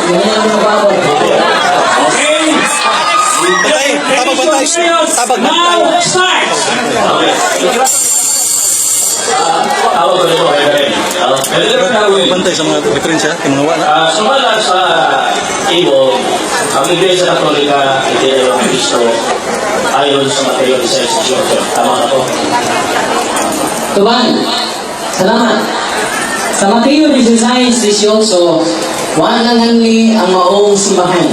Ganyan ang mababot. Okay. Tabag-bantay. Tabag-bantay. Now, start. Tawag ko nito kay Karen. Bantay sa mga diferensya, yung mga wala. Sumala sa table, ang Iglesia Katolika, Iglesia ng Cristo, ayon sa Mateo 16:18. Tama na po. Tuban, salamat. Sa Mateo 16:18, wala nganli ang maong simbahan.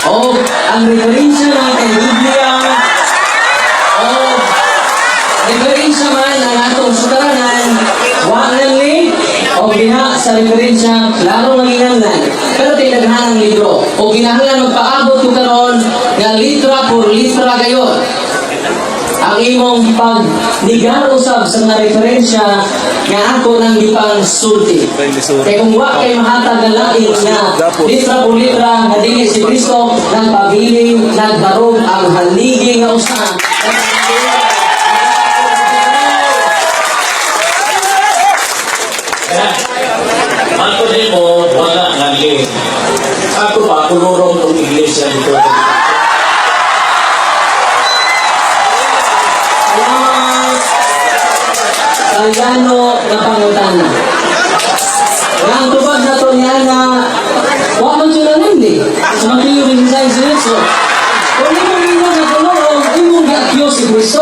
O ang referensya natin Biblia, o referensya man ang atong sutaranan, wala nganli, o gina sa referensya, klaro nanginamnan. Pero tinaghan ang libro. O ginahanglan magpaabot ko karon nga litra por litra gayon. Ang imong pagnigar usab sa mga referensya nga ako nang gipang sulti. Kaya kung wa kay mahatag ng lain nga litra por litra nga dili si Kristo nagpabiling, nagbarog ang haligi nga usa. Ako din mo, wala ngali. Ako pa, kulurong ng Iglesia dito. Kayano na pangutana. Ang tubag na to niya na wa man siya nandi. Sa Mateo 16:18. Kung imong ingon na kulurong, imong gi-accuse si Kristo.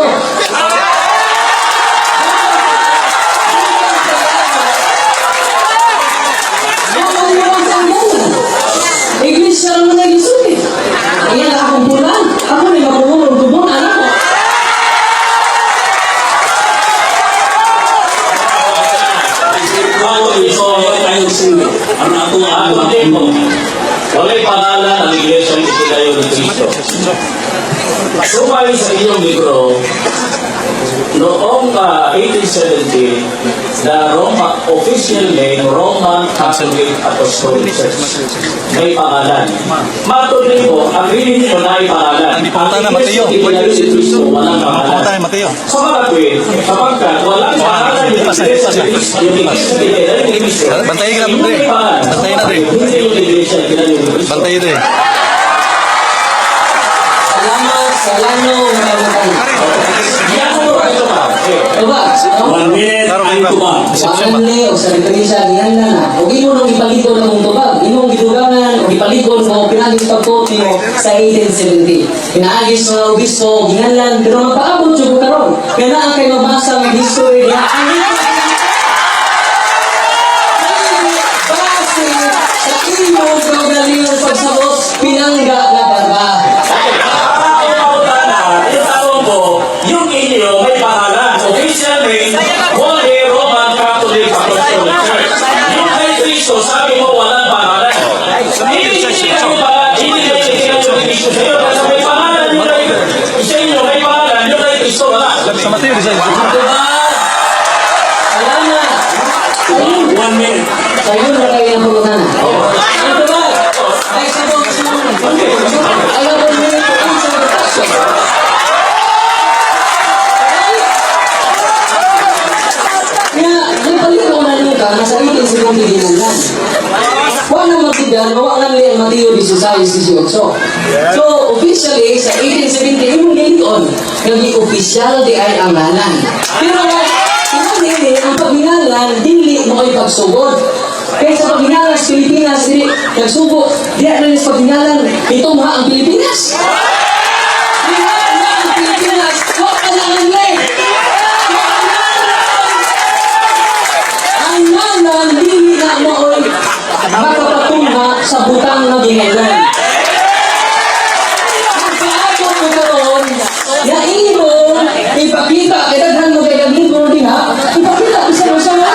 Iglesia lang na gisulti. Ayan akong punan. Ako rin makulurong tubong anak ko. Ang atong din mo, wala'y pangalan ang Iglesia ng Pinayo ng Cristo. Sumay sa iyong libro, noong 1870, the official name, Roman Catholic Apostolic Church. May pangalan. Matuloy mo, ang reading mo na ay pangalan. Hindi pumunta na, Mateo. Walang pangalan. Pumunta na, Mateo. Sa mga tuwid, sapagkat walang pangalan yung Iglesia ng Cristo. Bantayin ka na, Padre. Bantayin na, Padre. Bantayin, Padre. Salamat sa lano mga Diba? 1 minute and tubag. Wakan ni o sa referensya niyan na. O imo nang ipalikod ang tubag. Imong gidugangan o ipalikod mo pinagis pagtuti mo sa 1870. Pinaagis mo obispo ginanlan pero magpaabot jud karon. Kaya naa kay mabasa ang history niya. Base sa imong kaugalingon pagsabot pinangga na barba. Yung inyo may pangalan. Official name, Holy Roman Catholic Apostolic Church. Yung kay Cristo, sabi mo walang pangalan. Hindi kayo pa, hindi kayo kay Cristo sa iyo. Kasi may pangalan yun kay sa inyo, may pangalan yun kay Cristo. Wala. Sa Mateo, di sa Salamat. 1 minute. Sa'yo na kayo ng pagkutana. Ang tubag. Ay sabot sa mga. Ayaw ko nyo ito ang sa pagkasyon. Kaya, nagpalit ko na nyo ka, nasa 1870 ginanlan. Huwag na magtigan, huwag lang liyan Mateo 16:18. So, officially, sa 1870, yung ngayon, naging official di ay ang ngalan. Pero, hindi, ang paghingalan, dili mo ay pagsugod. Kaya sa paghingalan sa Pilipinas, dili, nagsugod, di na sa paghingalan, ito mga ang Pilipinas. Ang Pilipinas, huwag ka lang ang lay. Ang ngalan, dili na mo ay makapatunga sa butang na gingalan. Ang paabot mo karoon, yain mo, ipakita, kailangan mo kaya gagawin mo din ha, ipakita ko sa mga nga.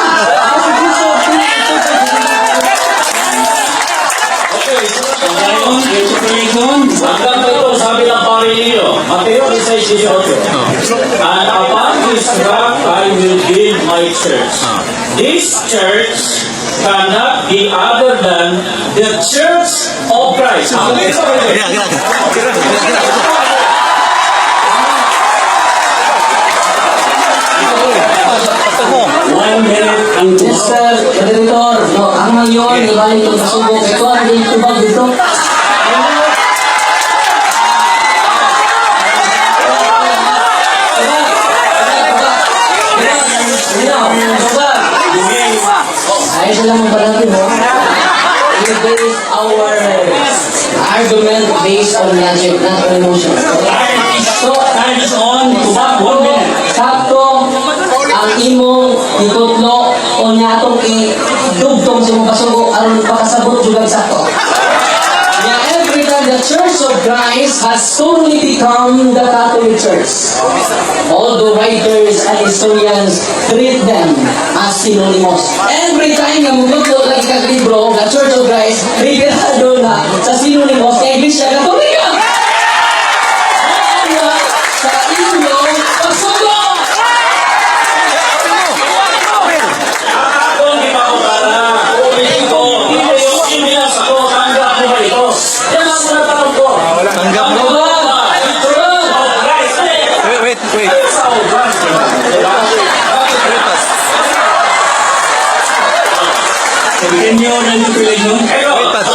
Hanggang pa ito, sabi ng pari ninyo, Mateo 16:18. And upon this rock I will build my church. This church cannot be other than the church of Christ. One minute ang Mr. Editor, no, ang mga ngayon, ibalik itong pasubok. Ito ang hindi tubag dito. Ayos lang ang natin, no? We base our argument based on logic, not on emotion. So, Time is on. Tubak, 1 minute. sakto ang imong itutlo o niya itong idugtong sa mga pasugo aron pakasabot juga sakto. Yeah, every time the Church of Christ has totally become the Catholic Church. Although writers and historians treat them as synonymous. Every time na mugutlo lagi kag libro, the Church of Christ, revelado na sa synonymous kay Iglesia Katolika. Kaya sa inyong pasugo! Akong ipapagala. Ulitin ko. Ito yung email sa ko. Tanggap mo ba ito? Yan ang sinatanong ko. Tanggap mo. Wait. Sabihin niyo na yung piling nun? Wait, Pat.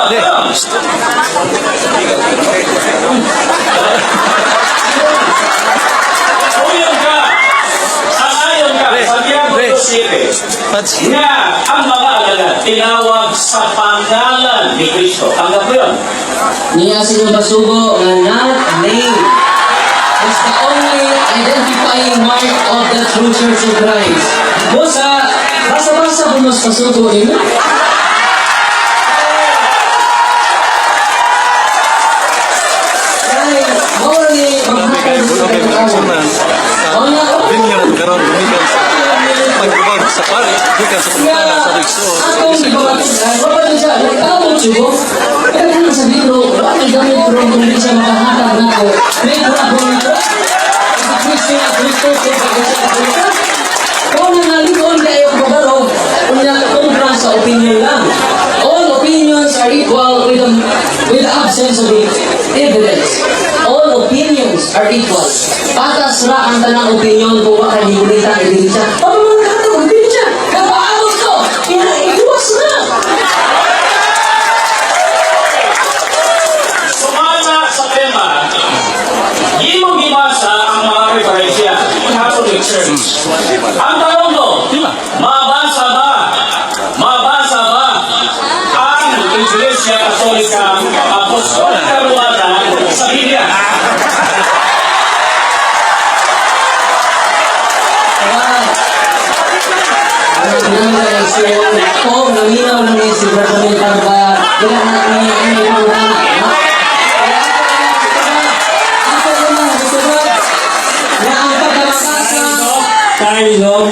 Hindi. Uyon ka! Sanayon ka! Santiago Pre. 2:7 Pats. na ang mga alagad tinawag sa pangalan ni Kristo. Tanggap mo yun? Niya sa inyong pasugo nga not name is the only identifying mark of the true Church of Christ. Bosa, basa-basa po mas pasugo ninyo. Dahil, mawala ni maghatag sa katakawan. Opinion karon gumikan sa pagbabag sa pari, gumikan sa pagtanga sa Riso. Akong ibabatid, wala din siya, nagtawag siya. Kaya kung sa libro, wala gamit pero kung hindi siya makahatag na ako. May bravo nito. Sa Kristo na Kristo, sa Kristo na Kristo. Kung nangalikon kayo kabaro, kung nakatumbra sa opinion lang. All opinions are equal with the absence of evidence. All opinions are equal. Patas ra ang tanang opinion kung baka higulitan ang ebidensya. Paano mo nakatang ang ebidensya? Kapaabot ko! Iwas na! Sumama sa tema, di mo gibasa ang mga referensya ng Catholic Church. Ang tanong mo, mabasa ba ang Iglesia Katolika Apostolika Romana sa Biblia? Oh, naminaw lang yung si Bertolini Carvaya. Kaya namin yung mga Kind of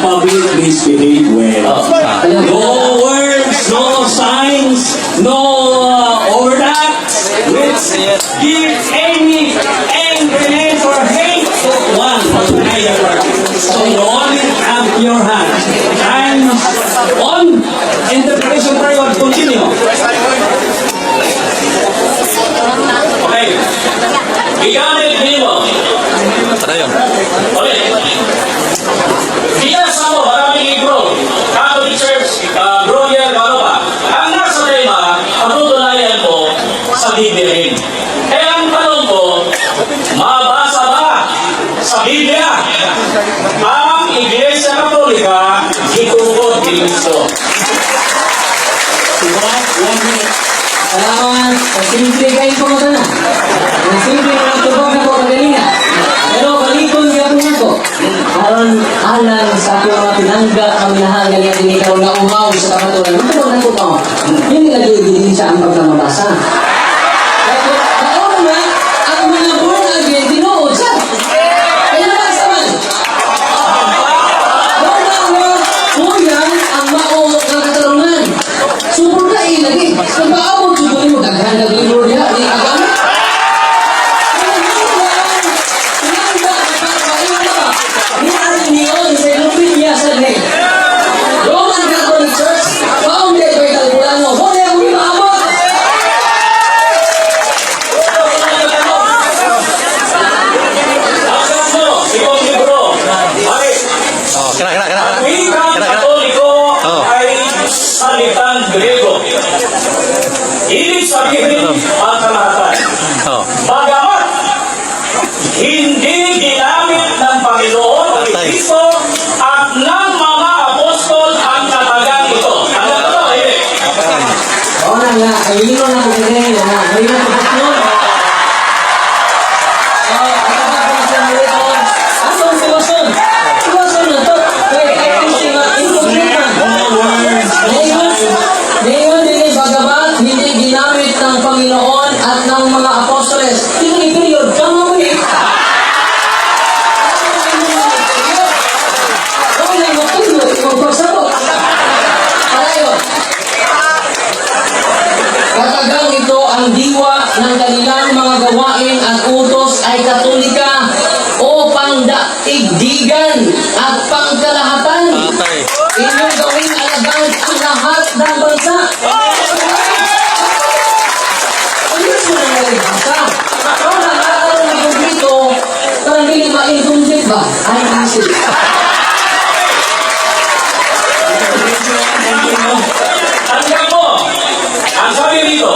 public misbehave well. No words, no signs, no overacts, which give any angriness or hate to one or another. So you only have your hand. And on interpretation period, continue. Okay. Igamit nimo. Ano yun? Ulit. Binasa mo, maraming libro. Catholic Church, Gloria Galova. Ang nasa tema, patutunayan mo sa Biblia rin. Kaya ang tanong ko, mabasa ba sa Biblia ang Iglesia Katolika itungkol ni Kristo? Salamat. Simple kayo po mga na. Simple na tubog na po kagalinga. Pero balikon niya po na po. Karon alang sa ako mga pinangga ang nahangal niya tinikaw na umaw sa kapatulan. Ito na po pa. Hindi nag-iibigin siya ang pagkamabasa. Pero baon na ang mga born again tinuod siya. Kaya nabasa man. Born again, kuyang ang maong ng katarungan. Supor ka lagi. Kung paabot siguro mo daghan na libro niya, di agama. Roman Catholic Church, founded by Calpulano. Huli ang umaabot. Alam mo, ibang libro. Ay, Oh, kena. ang wikang Katoliko sabihin ang kalahatan. Oh. Bagamat hindi ginamit ng Panginoon ang Kristo at ng mga apostol ang katagang ito. Ano ito? Oo na nga, ayun na ako ganyan na. Ayun na ako yun. Asong sitwasyon? Sitwasyon na to. Kaya ayun siya incomplete man. Ngayon din bagamat hindi ginamit ng Panginoon at ng mga apostoles. Yung period, kama mo eh. Oo na, matuloy. Magpagsabot. Palayo. Katagang ito ang diwa ng kanilang mga gawain at utos ay katolika o pangdaigdigan at pangkalahatan. Patay. Inyong gawing alagad ang lahat ng bansa. Ano siya na nalibasa? Kung nakakaroon ng kumplito, parang hindi ma-incomplete ba? Ay, kasi. Tandaan mo, ang sabi dito,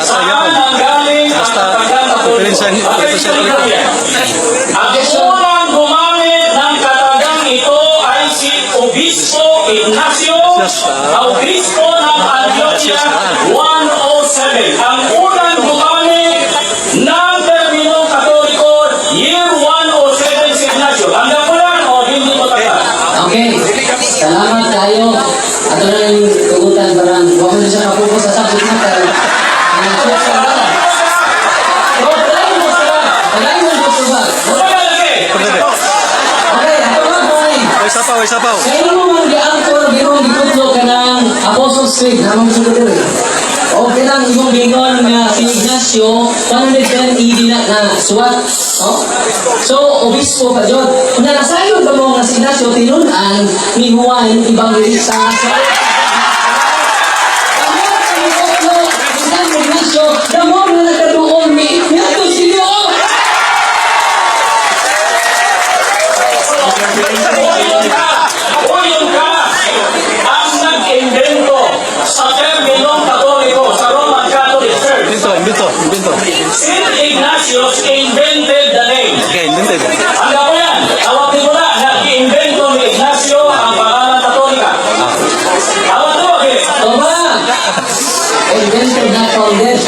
saan ang galing ang Basta, katagang katoliko? diferensya dito. Ang unang gumamit ng katagang ito ay si Obispo Ignacio, Obispo ng Antioquia 107. Ang unang gumamit ng terminong katoliko, year 107 si Ignacio. Tanda mo lang o hindi mo tanda? Okay. Salamat tayo. At na yung tugutan parang huwag mo siya kapupo sa subject matter. So, palayin mo sila. Palayin mo sila. Magalagay! Okay, ako nga po eh. Way sapaw. Sa inyo mga giangkor, birong gitutlo ka ng Apostles' Creed, namang sunod rin. O pinang ibong bingon nga si Ignacio, 110 AD na suwat. No? So, obispo pa dyan. Nasayon ba mo nga si Ignacio, tinunan ni Juan Evangelista sa Ignacio, damo na nagkaroon ni Ignacio Silio. Uyon ka ang nag-invento sa terminong katoliko sa Roman Catholic Church. Invento. St. Ignatius invented the name. Okay, invented. Hanggang mo yan, tawagin mo na, nag-invento ni Ignacio ang pangalan katolika. Tawag mo, okay? Toma! Invented na founded.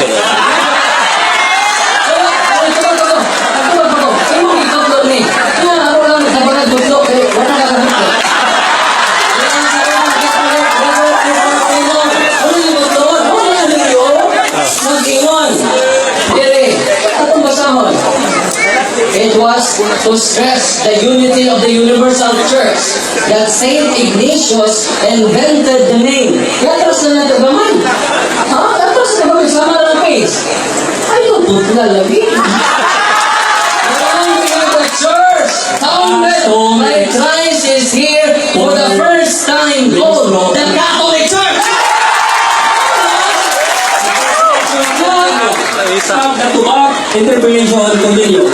It was to stress the unity of the universal church that Saint Ignatius invented the name. Yatas na natin ba man? Ha? Yatas na ba? Sama ng face. Ayaw po lagi. The church founded by Christ is here for the first time called the Catholic Church. Interpretation continue.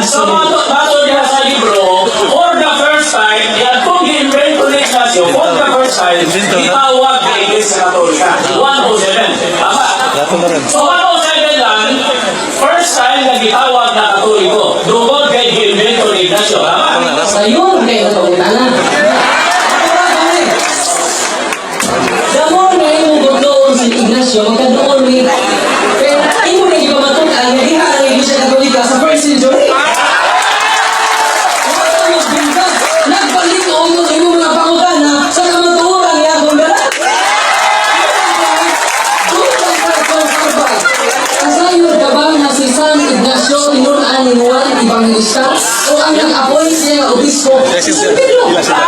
So, bato niya sa libro, for the first time, yan kung i-invento ni Ignacio, for the first time, itawag ni Iglesia Katolika. 107. Tama? Dato na rin. So, 107 lang, first time na gitawag na Katoliko. Doon kay i-invento ni Ignacio. Tama? Sayun kayo na pagkitanan. Damon na yung doon si Ignacio, magkadoon ni kaya imo na yung pamatukan na diha ang Iglesia Katolika sa first century. Nagbalik o yung mga pangutana sa kamaturan niya kung gano'n. Kasayod ka ba na si San Ignacio tinunan ni Juan Evangelista o ang nag-appoint niya obispo? Yes, Si Pedro. Ila sila.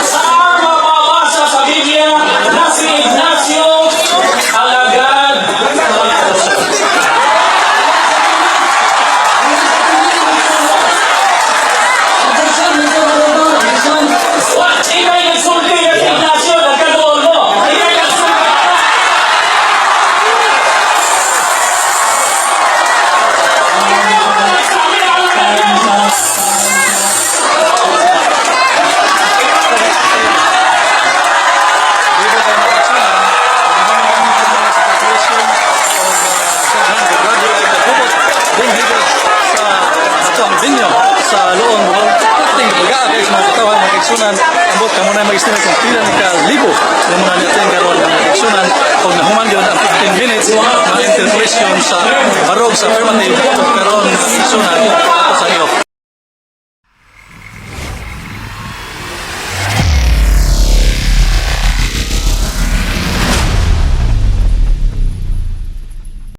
Saan mababasa sa Biblia na si Ignacio alagad eleksyonan, ambot ka muna mag-estimate kung pila ni ka-libo na mga natin karoon ng eleksyonan. Kung nahuman yun ang 15 minutes, mga interpolation sa barog sa affirmative,